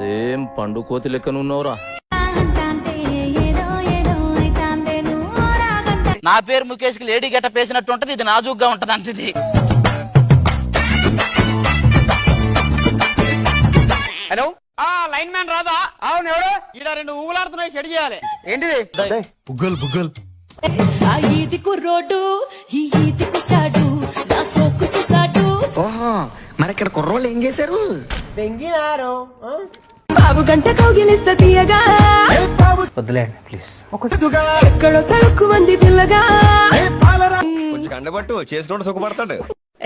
Same పండు కోతి లెక్కనున్నావురా. నా పేరు ముఖేష్ కి లేడీ గెటప్ వేసినట్టు ఉంటది, ఇది నాజూగ్గా ఉంటది అంటది. హలో, లైన్ మ్యాన్ రాదా? అవును, ఎవడు? ఈడ 2 ఊగులాడుతున్నాయి, షెడ్ చేయాలి. ఏంటిది? బుగ్గల్ కుర్రోడు ఈ ఈదికు చాడు నా సోకు చూసాడు. ఓహో, మరి ఇక్కడ కుర్రోళ్ళు ఏం చేశారు? దెంగినారు. బాబు గంట కౌగిలిస్తా తీయగా వద్దులేండి ప్లీజ్. ఎక్కడో తడుక్కు మంది పిల్లగా. కొంచెం కండబట్టు చేసినోడు సుఖపడతాడు.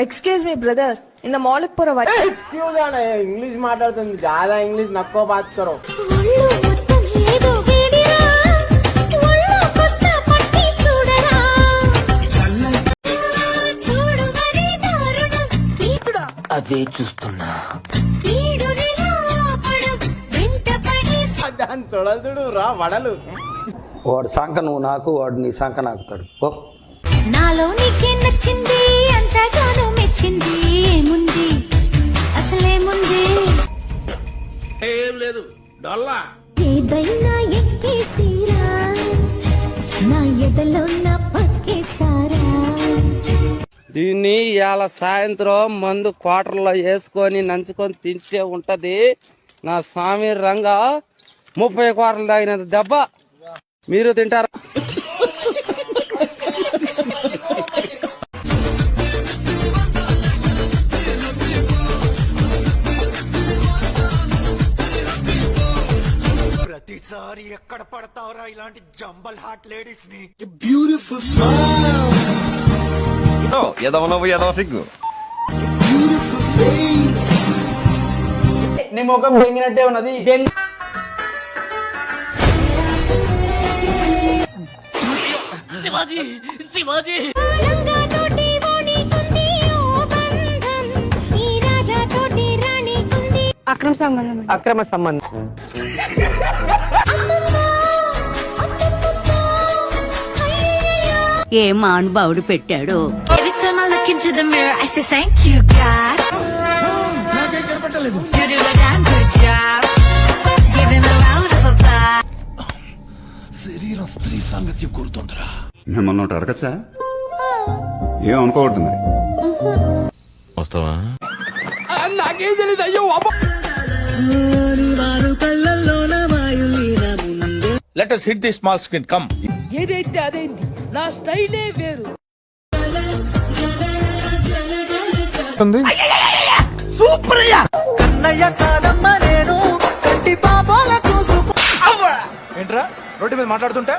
ఎక్స్క్యూజ్ మీ బ్రదర్, ఇంత మాలిక్ పొర ఎక్స్క్యూజ్ అనే ఇంగ్లీష్ మాట్లాడుతుంది, జాదా ఇంగ్లీష్ నక్కో బాత్ కరో. అదే చూస్తున్నా. దాని చూడలు రా వడలు. వాడు సంక నువ్వు నాకు, వాడు నీ సంక నాకుతాడు. నాలో నీకే నచ్చింది, అంతగానో మెచ్చింది. ఏముంది అసలేముంది? ఏం లేదు డొల్లా. ఏదైనా ఎక్కేసిరా, నా ఎదలో నా పక్కేసారా. దీన్ని ఇవాళ సాయంత్రం మందు క్వార్టర్లో వేసుకొని నంచుకొని తింటే ఉంటది. నా స్వామి రంగా 30 క్వార్టర్లు తాగినంత దెబ్బ మీరు తింటారా? ప్రతిసారి ఎక్కడ పడతావురా ఇలాంటి జంబల్ హార్ట్ లేడీస్ ని? బ్యూటిఫుల్ స్మైల్, ఎదవ నవ్వు ఎదవ సిగ్గు. నీ ముఖం బెంగినట్టే ఉన్నది. శివాజీ శివాజీ అక్రమ సంబంధం. ఏ మానుభావుడు పెట్టాడు. శరీరం స్త్రీ సంగతి గుర్తుందిరా. మిమ్మల్ని ఒకటి అడగచ్చా? ఏం అనుకోవద్దు మరి. వస్తావా? నాకేం తెలీదు. అయ్యో let us hit the small screen. Come. ఏదైతే అదైంది, నా స్టైలే వేరు. సూపర్ అయ్యా. కన్నయ్య కాదమ్మ నేను కంటి పాపాల చూసుకో. ఏంట్రా రోడ్డు మీద మాట్లాడుతుంటే?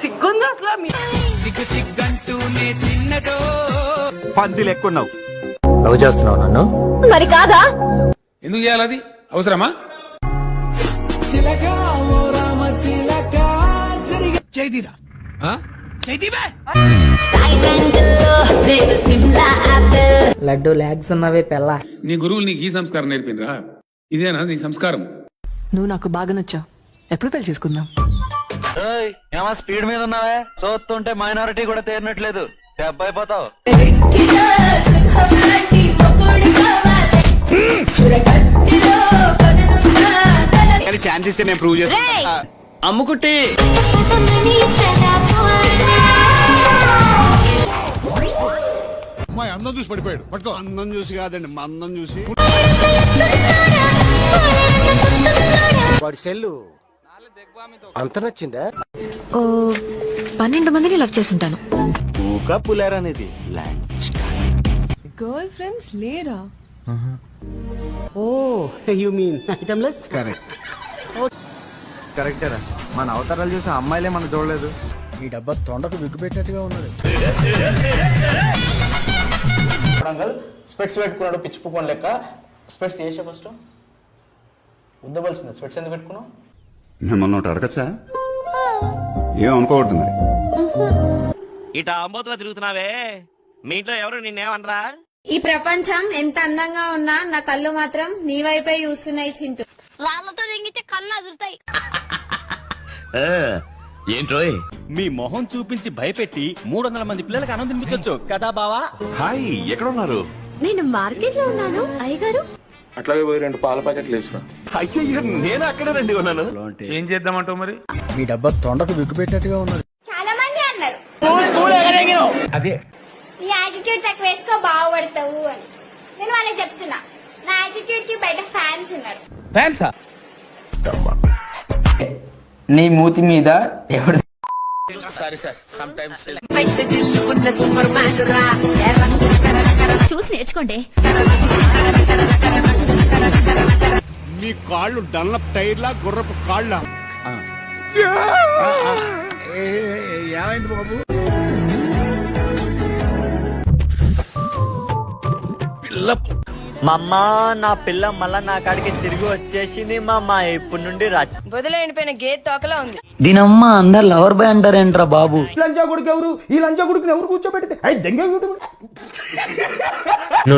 సిగ్గుందా అసలు? పందిలు ఎక్కున్నావు. లవ్ చేస్తున్నావు నన్ను? మరి కాదా? ఎందుకు చేయాలి? అది అవసరమా? చేదిరా లడ్డు లాగ్స్ ఉన్నవే పెళ్ళ. నీ గురువులు నీకు ఈ సంస్కారం నేర్పినరా? ఇదేనా నీ సంస్కారం? నువ్వు నాకు బాగా నచ్చావు. ఎప్పుడు పెళ్లి చేసుకుందాం? ఏమా స్పీడ్ మీద ఉన్నావే? చూస్తుంటే మైనారిటీ కూడా తేరినట్లేదు. దెబ్బ అయిపోతావు. ఛాన్స్ ఇస్తే నేను ప్రూవ్ చేస్తా. అమ్ముకుట్టి మా అందం చూసి పడిపోయాడు. పట్టుకో. అందం చూసి కాదండి, మా అందం చూసి. వాడి సెల్లు అంత నచ్చిందా? 12 మందిని లవ్ చేసుంటాను. ఊకా పులేరనేది. గర్ల్ ఫ్రెండ్స్ లేరా? ఓ యు మీన్ ఐటమ్లెస్. కరెక్ట్. కరెక్టరా. మన అవతారాలు చూసి అమ్మాయిలే మనం చూడలేదు. ఈ డబ్బా తొండకు విగ్గు పెట్టినట్టుగా ఉన్నది. స్పెట్స్ పెట్టుకున్నాడు పిచ్చిపోని లెక్క. స్పెట్స్ చేసే ఫస్ట్ ఉద్దవలసింది. స్పెట్స్ ఎందుకు పెట్టుకున్నావు? మిమ్మల్ని ఒకటి అడగచ్చా? ఏం అనుకోవద్దు మరి. ఇట అంబోతులో తిరుగుతున్నావే, మీ ఇంట్లో ఎవరు నిన్నేమనరా? ఈ ప్రపంచం ఎంత అందంగా ఉన్నా నా కళ్ళు మాత్రం నీ వైపే చూస్తున్నాయి చింటూ. వాళ్ళతో తెంగితే కళ్ళు అదురుతాయి. ఏంట్రోయ్ మీ మొహం చూపించి భయపెట్టి 300 మంది పిల్లలకు ఆనందం తినిపించొచ్చు కదా బావా. హాయ్ ఎక్కడున్నారు? నేను మార్కెట్ లో ఉన్నాను అయ్యగారు. అట్లాగే పోయి 2 పాల ప్యాకెట్లు వేసిన. అయ్యో నేను అక్కడే రండి ఉన్నాను. ఏం చేద్దామంటావు మరి? మీ డబ్బా తొండకు విగ్గుపెట్టినట్టుగా ఉన్నది. చాలా మంది అన్నారు అదే నీ యాటిట్యూడ్ తక్కువ వేసుకో బాగుపడతావు అని. నేను వాళ్ళకి చెప్తున్నా, నా యాటిట్యూడ్ కి బయట ఫ్యాన్స్ ఉన్నారు. ఫ్యాన్సా? నీ మూతి మీద ఎవరు చూసి నేర్చుకోండి. నీ కాళ్ళు డన్లప్ టైర్లా గుర్రపు కాళ్ళ. ఏమైంది బాబు? మమ్మా నా పిల్ల మళ్ళా నా కాడికి తిరిగి వచ్చేసింది మమ్మ. ఇప్పుడు నుండి వదిలేండిపోయిన గేట్ తోకలా ఉంది. దీనమ్మ అందరు లవర్ బాయ్ అంటారేంట్రా బాబు. లంచా కొడుకు ఎవరు? ఈ లంచా కొడుకుని ఎవరు కూర్చోబెడితే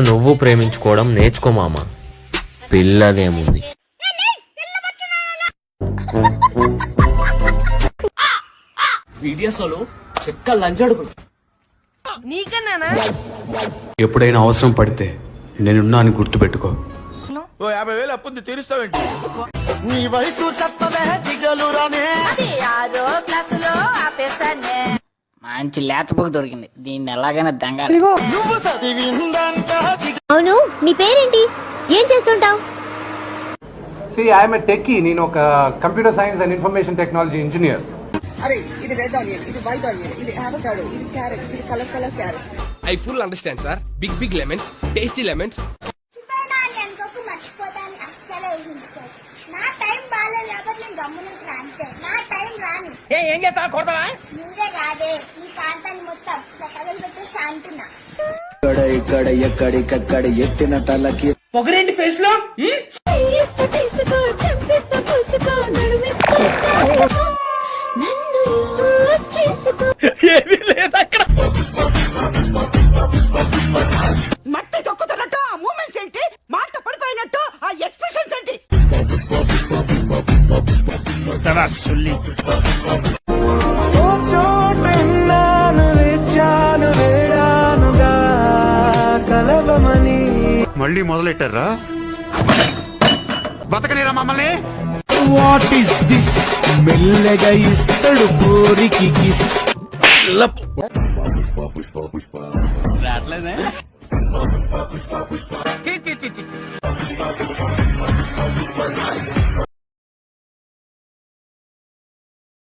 నువ్వు ప్రేమించుకోవడం నేర్చుకో మామ, పిల్లదేముంది. వీడియోస్ లో చెక్క లంచడుకులు. నీకన్నానా? ఎప్పుడైనా అవసరం పడితే నేనున్నా అని గుర్తుపెట్టుకో. ఓ 50,000 అప్పుంది తీరుస్తావేంటి? నీ వయసు సత్తమే దిగలురానే. అది 6వ క్లాసులో ఆపేస్తానే. మంచి లేత బుక్ దొరికింది, దీన్ని ఎలాగైనా దంగాలి. నువ్వు చదివిందంట. అవును, నీ పేరేంటి? ఏం చేస్తుంటావు? I'm a techie. నేను ఒక computer science and information technology engineer. ఇది రెడ్ ఆనియన్, ఇది వైట్ ఆనియన్, ఇది అవకాడో, ఇది క్యారెట్, ఇది colour carrot. I full understand sir. Big lemons, tasty lemons. అనుకోకు, మర్చిపోతాను అస్సలే ఊహించుకోదు. నా టైం బాగాలేదు కాబట్టి నేను గమ్మునుంటున్నా అంతే. నా టైం రాని ఏం చేస్తా కొడతావా? మీరే కాదే, ఈ ప్రాంతాన్ని మొత్తం కథలు పెట్టేసి అంటున్నా. ఇక్కడ ఎక్కడికక్కడ ఎత్తిన తలకి పొగరేంటి ఫేస్ లో? తీసుకో, తీసుకో, చంపేస్తా, పూసుకో, నడుమేసుకో, నన్ను యూస్ చేసుకో. ఏమీ లేదు అక్కడ. మట్టి తొక్కుతున్నట్టు ఆ మూమెంట్స్ ఏంటి? మాట పడిపోయినట్టు ఆ ఎక్స్ప్రెషన్స్ ఏంటి? మళ్ళీ మొదలెట్టారా? బతకనేరా మమ్మల్ని? What is this? మెల్లగా ఇస్తాడు కోరికి కిస్. రావట్లేదే?